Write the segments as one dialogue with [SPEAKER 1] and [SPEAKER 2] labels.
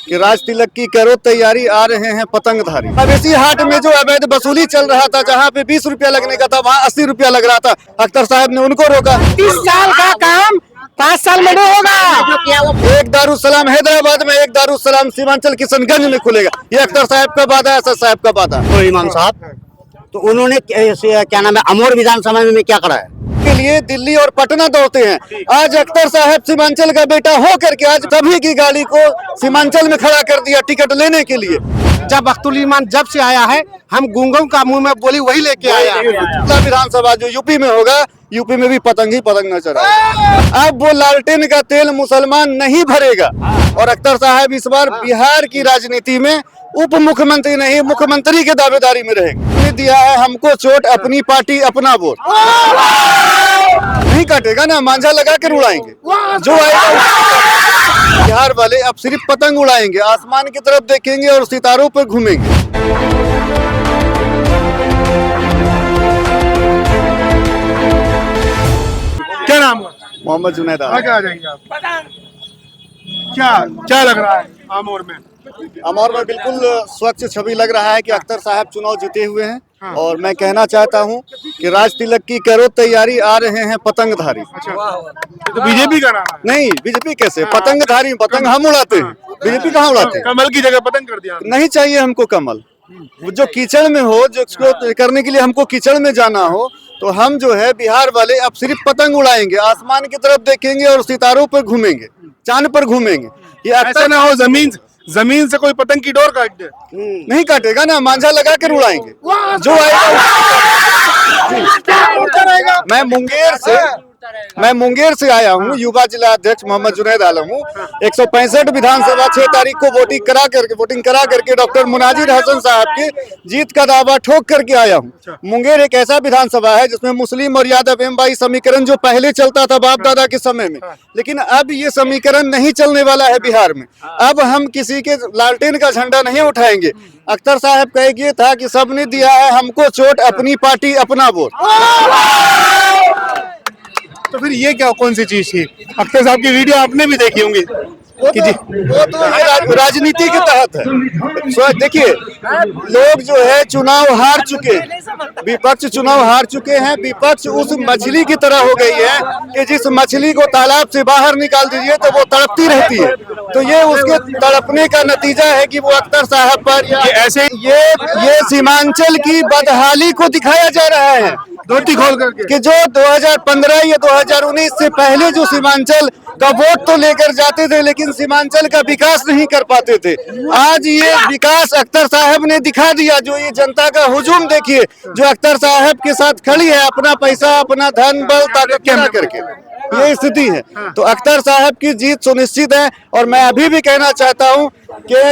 [SPEAKER 1] कि राज तिलक की करो तैयारी, आ रहे हैं पतंगधारी। अब इसी हाट में जो अवैध वसूली चल रहा था, जहाँ पे 20 रुपया लगने का था, वहाँ 80 रुपया लग रहा था। अख्तर साहब ने उनको रोका।
[SPEAKER 2] 30 साल का काम 5 साल में नहीं होगा।
[SPEAKER 1] एक दारुसलाम हैदराबाद में, एक दारुसलाम सीमांचल किशनगंज में खुलेगा। ये अख्तर साहब का वादा है, असद साहब का वादा है।
[SPEAKER 3] तो इमाम साहब, तो उन्होंने क्या नाम है, अमोर विधानसभा में क्या करा है
[SPEAKER 1] के लिए दिल्ली और पटना दौड़ते हैं। आज अख्तर साहब सीमांचल का बेटा हो करके आज सभी की गाड़ी को सीमांचल में खड़ा कर दिया टिकट लेने के लिए।
[SPEAKER 2] जब अख्तुल ईमान जब से आया है, हम गूंगों का मुंह में बोली वही लेके आया है।
[SPEAKER 1] विधानसभा जो यूपी में होगा, यूपी में भी पतंग ही पतंग नजर आएगा। अब वो लालटेन का तेल मुसलमान नहीं भरेगा। और अख्तर साहब इस बार बिहार की राजनीति में उप मुख्यमंत्री नहीं, मुख्यमंत्री के दावेदारी में रहेंगे। दिया है हमको चोट, अपनी पार्टी अपना वोट। नहीं काटेगा ना, मांझा लगा कर उड़ाएंगे जो आएगा। बिहार वाले अब सिर्फ पतंग उड़ाएंगे, आसमान की तरफ देखेंगे और सितारों पर घूमेंगे।
[SPEAKER 2] क्या नाम है?
[SPEAKER 1] मोहम्मद जुनैद।
[SPEAKER 2] आगे आ जाएंगे आप। क्या क्या लग रहा है आमोर में?
[SPEAKER 1] अमौर में बिल्कुल स्वच्छ छवि लग रहा है कि अख्तर साहब चुनाव जीते हुए हैं। और मैं कहना चाहता हूं कि राज तिलक की करो तैयारी, आ रहे हैं पतंगधारी।
[SPEAKER 2] तो बीजेपी का नाम है?
[SPEAKER 1] नहीं, बीजेपी कैसे? पतंगधारी, पतंग हम उड़ाते हैं, बीजेपी कहाँ उड़ाते हैं?
[SPEAKER 2] कमल की जगह पतंग कर दिया।
[SPEAKER 1] नहीं चाहिए हमको कमल। जो कीचड़ में हो, जो उसको करने के लिए हमको कीचड़ में जाना हो, तो हम जो है बिहार वाले अब सिर्फ पतंग उड़ाएंगे, आसमान की तरफ देखेंगे और सितारों पर घूमेंगे, चांद पर घूमेंगे। ये
[SPEAKER 2] ऐसा ना हो जमीन से कोई पतंग की डोर काट दे।
[SPEAKER 1] नहीं काटेगा ना, मांझा लगा कर उड़ाएंगे जो आएगा। मैं मुंगेर से आया हूँ, युवा जिला अध्यक्ष मोहम्मद जुनैद आलम हूँ। 165 विधानसभा 6 तारीख को वोटिंग करा करके डॉक्टर मुनाजिर हसन साहब की जीत का दावा ठोक करके आया हूँ। मुंगेर एक ऐसा विधानसभा है जिसमें मुस्लिम और यादव एवं समीकरण जो पहले चलता था बाप दादा के समय में, लेकिन अब ये समीकरण नहीं चलने वाला है बिहार में। अब हम किसी के लालटेन का झंडा नहीं उठाएंगे। अख्तर साहब का एक ये था कि सबने दिया है हमको चोट, अपनी पार्टी अपना वोट।
[SPEAKER 2] तो फिर ये क्या, कौन सी चीज थी? अख्तर साहब की वीडियो आपने भी देखी होंगी
[SPEAKER 1] वो तो राजनीति के तहत है। देखिए, लोग जो है चुनाव हार चुके हैं, विपक्ष चुनाव हार चुके हैं। विपक्ष उस मछली की तरह हो गई है कि जिस मछली को तालाब से बाहर निकाल दीजिए तो वो तड़पती रहती है। तो ये उसके तड़पने का नतीजा है कि वो अख्तर साहब पर
[SPEAKER 2] ऐसे
[SPEAKER 1] ये सीमांचल की बदहाली को दिखाया जा रहा है।
[SPEAKER 2] धोती खोल करके
[SPEAKER 1] कि जो 2015 या 2019 से पहले जो सीमांचल का वोट तो लेकर जाते थे, लेकिन सीमांचल का विकास नहीं कर पाते थे। आज ये विकास अख्तर साहब ने दिखा दिया। जो ये जनता का हुजूम देखिए, जो अख्तर साहब के साथ खड़ी है, अपना पैसा, अपना धन बल ताकत क्या करके, ये स्थिति है। तो अख्तर साहब की जीत सुनिश्चित है। और मैं अभी भी कहना चाहता हूँ कि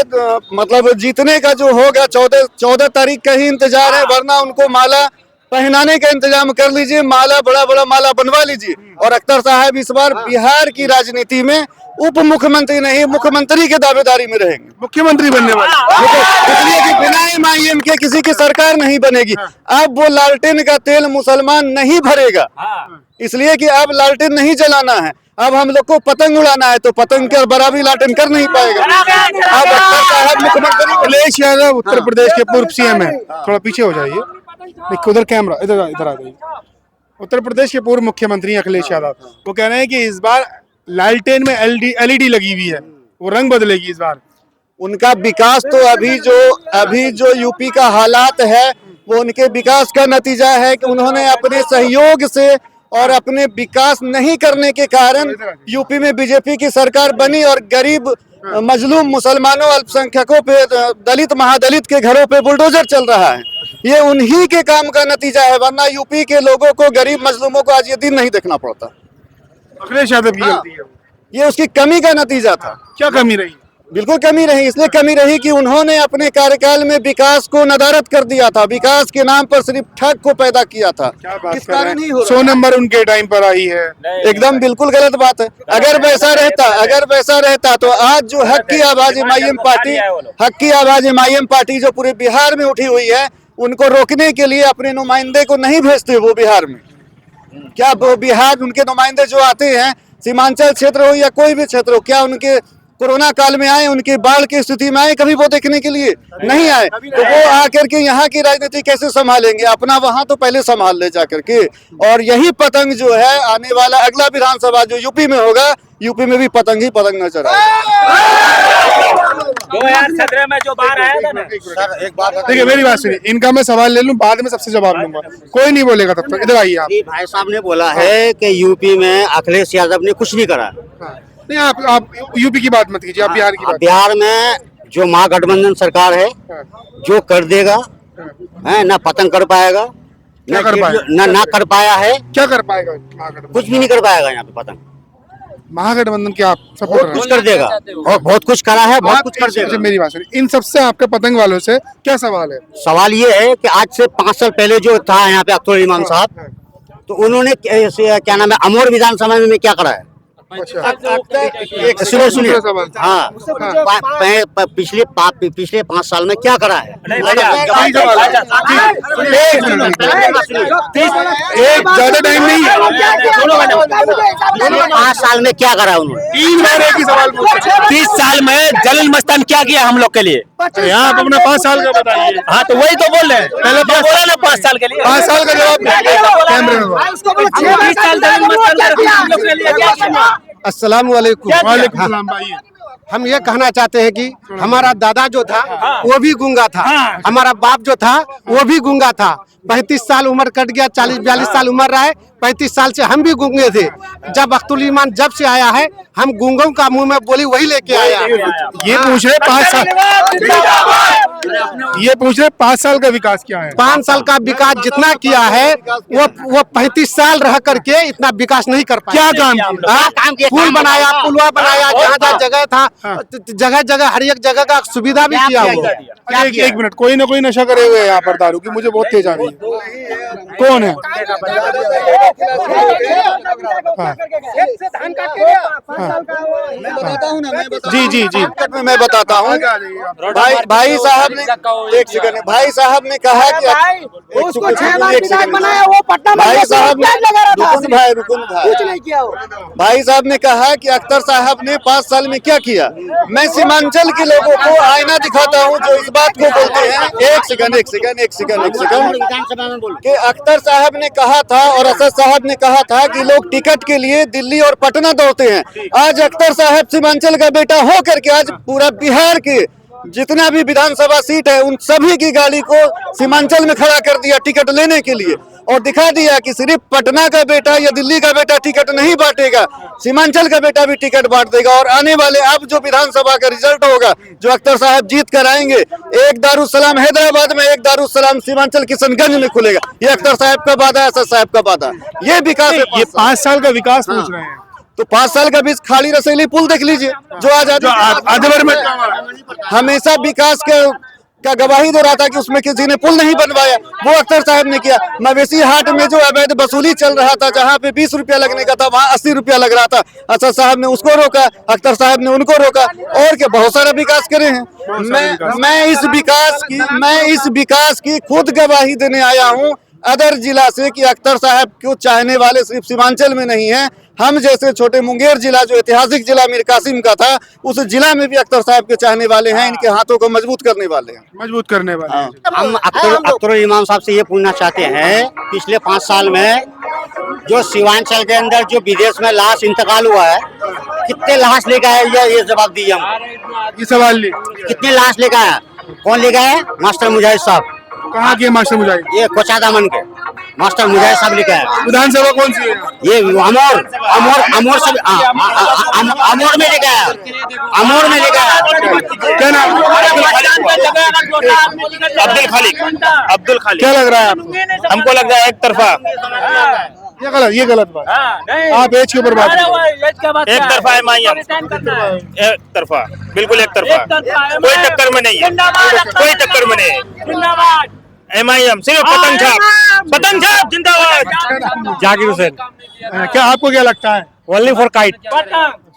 [SPEAKER 1] मतलब जीतने का जो होगा 14 तारीख का ही इंतजार है, वरना उनको माला पहनाने का इंतजाम कर लीजिए, माला बड़ा माला बनवा लीजिए। और अख्तर साहब इस बार बिहार की राजनीति में उप मुख्यमंत्री नहीं, मुख्यमंत्री के दावेदारी में रहेंगे।
[SPEAKER 2] मुख्यमंत्री बनने वाले,
[SPEAKER 1] इसलिए कि बिना MIM के किसी की सरकार नहीं बनेगी। अब वो लालटेन का तेल मुसलमान नहीं भरेगा, इसलिए कि अब लालटेन नहीं जलाना है। अब हम लोग को पतंग उड़ाना है, तो पतंग के बराबरी लालटेन कर नहीं पाएगा। अब अख्तर साहब मुख्यमंत्री।
[SPEAKER 2] अखिलेश यादव उत्तर प्रदेश के पूर्व CM है। थोड़ा पीछे हो जाइए, उधर कैमरा, इधर आ जाइए। उत्तर प्रदेश के पूर्व मुख्यमंत्री अखिलेश यादव, वो कह रहे हैं कि इस बार लालटेन में LED लगी हुई है, वो रंग बदलेगी इस बार।
[SPEAKER 1] उनका विकास तो अभी जो यूपी का हालात है, वो उनके विकास का नतीजा है कि उन्होंने अपने सहयोग से और अपने विकास नहीं करने के कारण यूपी में बीजेपी की सरकार बनी और गरीब मजलूम मुसलमानों, अल्पसंख्यकों पे, दलित महादलित के घरों पे बुलडोजर चल रहा है। ये उन्हीं के काम का नतीजा है, वरना यूपी के लोगों को, गरीब मजलूमों को आज ये दिन नहीं देखना पड़ता।
[SPEAKER 2] अखिलेश यादव की गलती है,
[SPEAKER 1] ये उसकी कमी का नतीजा था।
[SPEAKER 2] क्या कमी रही?
[SPEAKER 1] बिल्कुल कमी रही। इसलिए कमी रही कि उन्होंने अपने कार्यकाल में विकास को नदारद कर दिया था, विकास के नाम पर सिर्फ ठग को पैदा किया था। इस कारण ही
[SPEAKER 2] 100 नंबर उनके टाइम पर आई है।
[SPEAKER 1] एकदम बिल्कुल गलत बात है। अगर वैसा रहता तो आज जो हक की आवाज MIM पार्टी जो पूरे बिहार में उठी हुई है, उनको रोकने के लिए अपने नुमाइंदे को नहीं भेजते वो बिहार में। क्या वो बिहार, उनके नुमाइंदे जो आते हैं, सीमांचल क्षेत्र हो या कोई भी क्षेत्र हो, क्या उनके कोरोना काल में आए, उनके बाढ़ की स्थिति में आए, कभी वो देखने के लिए नहीं आए। तो वो आकर के यहाँ की राजनीति कैसे संभालेंगे? अपना वहां तो पहले संभाल ले जाकर के। और यही पतंग जो है आने वाला अगला विधानसभा जो यूपी में होगा, यूपी में भी पतंग ही पतंग नजर आएगा।
[SPEAKER 4] 2017 में जो बाढ़ आया था ना,
[SPEAKER 2] देखिए मेरी बात सुनिए, इनका मैं सवाल ले लूं, बाद में सबसे जवाब लूंगा, कोई नहीं बोलेगा तब तक। इधर आइए आप।
[SPEAKER 3] जी, भाई साहब ने बोला है कि यूपी में अखिलेश यादव ने कुछ नहीं करा।
[SPEAKER 2] हाँ। नहीं, आप यूपी की बात मत कीजिए, आप बिहार की बात
[SPEAKER 3] बिहार में जो महागठबंधन सरकार है, जो कर देगा है ना, पतंग कर पाएगा
[SPEAKER 2] क्या कर पाएगा?
[SPEAKER 3] ना कर पाया है,
[SPEAKER 2] क्या कर पाएगा महागठबंधन?
[SPEAKER 3] कुछ भी नहीं कर पाएगा यहाँ पे पतंग।
[SPEAKER 2] महागठबंधन क्या आप सपोर्ट
[SPEAKER 3] बहुत कुछ कर देगा और बहुत कुछ करा है, बहुत कुछ कर देगा।
[SPEAKER 2] मेरी बात सुनिए, इन सबसे आपके पतंग वालों से क्या सवाल है?
[SPEAKER 3] सवाल ये है कि आज से 5 साल पहले जो था यहाँ पे अख्तर इमाम साहब, तो उन्होंने क्या नाम है, अमोर विधानसभा में क्या करा है? सुनिए सुनिए,
[SPEAKER 2] सवाल।
[SPEAKER 3] हाँ, पिछले 5 साल में क्या करा है?
[SPEAKER 2] एक ज्यादा टाइम नहीं है,
[SPEAKER 3] 5 साल में क्या करा उन्होंने?
[SPEAKER 2] 3 बार एक ही सवाल पूछ सकते हैं।
[SPEAKER 4] 30 साल में जलील मस्तान क्या किया हम लोग के लिए?
[SPEAKER 2] यहाँ आप अपना 5 साल का बताइए।
[SPEAKER 4] हाँ तो वही तो बोल रहे हैं, पहले तो बोला ना 5 साल के लिए।
[SPEAKER 2] 5 साल का जवाब कैमरे में।
[SPEAKER 4] 30 साल जलील मस्तान हम लोग के लिए क्या किया?
[SPEAKER 5] अस्सलाम वालेकुम।
[SPEAKER 2] वालेकुम सलाम भाई।
[SPEAKER 5] हम ये कहना चाहते हैं कि हमारा दादा जो था वो भी गूंगा था, हमारा बाप जो था वो भी गूंगा था। 35 साल उम्र कट गया, 40-42 साल उम्र रहा है। 35 साल से हम भी गूंगे थे। जब अख्तुल ईमान जब से आया है, हम गूंगों का मुंह में बोली वही लेके आया है।
[SPEAKER 2] ये पूछ रहे 5 साल, ये पूछ रहे 5 साल का विकास क्या है?
[SPEAKER 5] 5 साल का विकास जितना किया है वो 35 साल रह करके इतना विकास नहीं कर पाया।
[SPEAKER 2] क्या काम किया?
[SPEAKER 5] हाँ, पुल बनाया, पुलवा बनाया, जहाँ जहाँ जगह था, जगह जगह हर एक जगह का सुविधा भी किया वो।
[SPEAKER 2] एक मिनट, कोई ना कोई नशा करे हुए है यहाँ पर दारू की, मुझे बहुत तेज आ रही है। कौन है? जी जी जी,
[SPEAKER 1] मैं बताता हूँ। भाई साहब ने, एक सेकंड, भाई साहब ने कहा कि
[SPEAKER 6] उसको 6 बार विधायक बनाया, वो पटना में
[SPEAKER 1] भाई साहब ने,
[SPEAKER 6] लगा रहा था,
[SPEAKER 1] रुकुन भाई, रुकुन भाई,
[SPEAKER 6] कुछ नहीं किया वो।
[SPEAKER 1] भाई साहब ने कहा कि अख्तर साहब ने 5 साल में क्या किया। मैं सीमांचल के लोगों को आईना दिखाता हूं जो इस बात को बोलते हैं। एक सेकंड कि अख्तर साहब ने कहा था और असद साहब ने कहा था कि लोग टिकट के लिए दिल्ली और पटना दौड़ते हैं। आज अख्तर साहब सीमांचल का बेटा हो करके आज पूरा बिहार के जितना भी विधानसभा सीट है उन सभी की गाड़ी को सीमांचल में खड़ा कर दिया टिकट लेने के लिए, और दिखा दिया कि सिर्फ पटना का बेटा या दिल्ली का बेटा टिकट नहीं बांटेगा, सीमांचल का बेटा भी टिकट बांट देगा। और आने वाले अब जो विधानसभा का रिजल्ट होगा, जो अख्तर साहब जीत कर आएंगे, एक दारुसलाम हैदराबाद में, एक दारुसलाम सीमांचल किशनगंज में खुलेगा। ये अख्तर साहब का वादा है, असद साहब का वादा। ये विकास है।
[SPEAKER 2] ये 5 साल का विकास पूछ रहे हैं।
[SPEAKER 1] तो 5 साल का बीच खाली रसैली पुल देख लीजिए जो आज
[SPEAKER 2] आजमगढ़ में
[SPEAKER 1] हमेशा विकास का गवाही दे रहा था कि उसमें किसी ने पुल नहीं बनवाया, वो अख्तर साहब ने किया। मवेशी हाट में जो अवैध वसूली चल रहा था, जहाँ पे 20 रुपया लगने का था वहाँ 80 रुपया लग रहा था, असद साहब ने उसको रोका, अख्तर साहब ने उनको रोका। और क्या बहुत सारा विकास करे हैं। मैं इस विकास की खुद गवाही देने आया हूँ अदर जिला से कि अख्तर साहब को चाहने वाले सिर्फ सीमांचल में नहीं है, हम जैसे छोटे मुंगेर जिला जो ऐतिहासिक जिला मीर कासिम का था, उस जिला में भी अख्तर साहब के चाहने वाले हैं। इनके हाथों को मजबूत करने वाले हैं,
[SPEAKER 2] मजबूत करने वाले हैं।
[SPEAKER 3] हम अख्तर इमाम साहब से ये पूछना चाहते हैं, पिछले 5 साल में जो सीमांचल के अंदर जो विदेश में लाश इंतकाल हुआ है, कितने लाश लेकर आए? ये जवाब दीजिए हम।
[SPEAKER 2] ये सवाल ले,
[SPEAKER 3] कितने लाश लेकर आया? कौन लेकर आया? मास्टर मुजाहिद साहब।
[SPEAKER 2] कहाँ के मास्टर मुजाहिद?
[SPEAKER 3] ये कोचा दामन के मास्टर मुजाहिद साहब लेकर आया।
[SPEAKER 2] विधानसभा कौन सी है?
[SPEAKER 3] ये अमोर सब अमोर में लेकर आया, अमोर में लेकर आया।
[SPEAKER 2] क्या नाम?
[SPEAKER 4] अब्दुल खालिक।
[SPEAKER 2] क्या लग रहा है आपको?
[SPEAKER 4] हमको लग रहा है एक तरफा,
[SPEAKER 2] ये गलत बात। आप एज के ऊपर बात
[SPEAKER 4] एक तरफा है माइया, एक तरफा, बिल्कुल एक तरफा, कोई टक्कर में नहीं है, कोई टक्कर में नहीं है। MIM सिर्फ पतंग छाप जिंदाबाद।
[SPEAKER 2] जाकिर हुसैन। क्या आपको क्या लगता है?
[SPEAKER 5] Only for kite.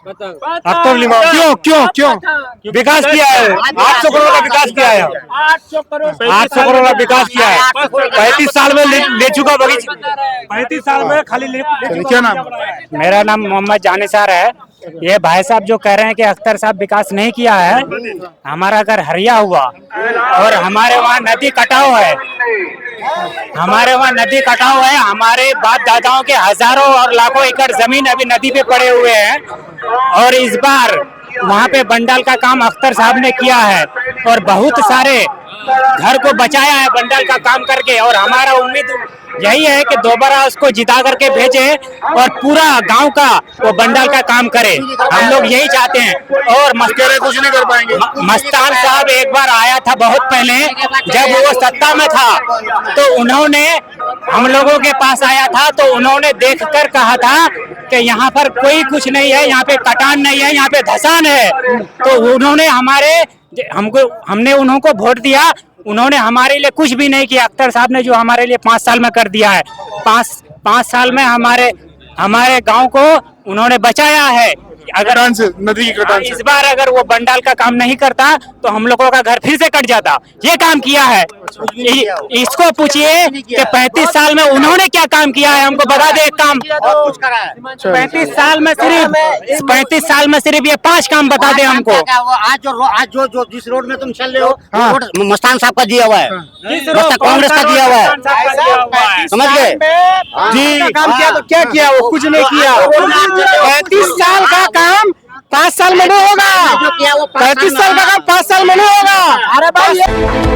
[SPEAKER 2] अख्तर इमाम क्यों
[SPEAKER 5] विकास किया है, 800 करोड़ का विकास किया है, 800 करोड़ का विकास किया है। 35 साल में ले चुका बगीचा, 35 साल में खाली
[SPEAKER 2] क्या नाम?
[SPEAKER 7] मेरा नाम मोहम्मद जानिसार है। ये भाई साहब जो कह रहे हैं कि अख्तर साहब विकास नहीं किया है, हमारा घर हरिया हुआ और हमारे वहाँ नदी कटाव है, हमारे वहाँ नदी कटाव है। हमारे बाप दादाओं के हजारों और लाखों एकड़ जमीन अभी नदी पे पड़े हुए हैं और इस बार वहाँ पे बंडाल का काम अख्तर साहब ने किया है और बहुत सारे घर को बचाया है बंडाल का काम करके। और हमारा उम्मीद यही है कि दोबारा उसको जिता करके भेजे और पूरा गांव का वो बंडाल का काम करे, हम लोग यही चाहते हैं। और
[SPEAKER 2] कुछ नहीं कर पाएंगे।
[SPEAKER 7] मस्तान साहब एक बार आया था बहुत पहले, जब वो सत्ता में था तो उन्होंने हम लोगों के पास आया था तो उन्होंने देखकर कहा था कि यहाँ पर कोई कुछ नहीं है, यहाँ पे कटान नहीं है, यहाँ पे धसान है। तो उन्होंने हमने उनको वोट दिया, उन्होंने हमारे लिए कुछ भी नहीं किया। अख्तर साहब ने जो हमारे लिए 5 साल में कर दिया है, 5 साल में हमारे गांव को उन्होंने बचाया है। अगर
[SPEAKER 2] नदी की कटान से
[SPEAKER 7] इस बार अगर वो बंडाल का काम नहीं करता तो हम लोगों का घर फिर से कट जाता। ये काम किया है, इसको पूछिए कि 35 साल में उन्होंने क्या काम किया है, हमको बता दे एक काम। 35 साल में सिर्फ ये 5 काम बता दे हमको।
[SPEAKER 3] आज जो जिस रोड में तुम चल रहे हो, रोड मस्तान साहब का दिया हुआ है, कांग्रेस का दिया हुआ है, समझ गए
[SPEAKER 5] जी। काम किया तो क्या किया, वो कुछ नहीं किया। 35 साल का काम 5 साल में नहीं होगा, 35 साल का काम 5 साल में नहीं होगा। अरे भाई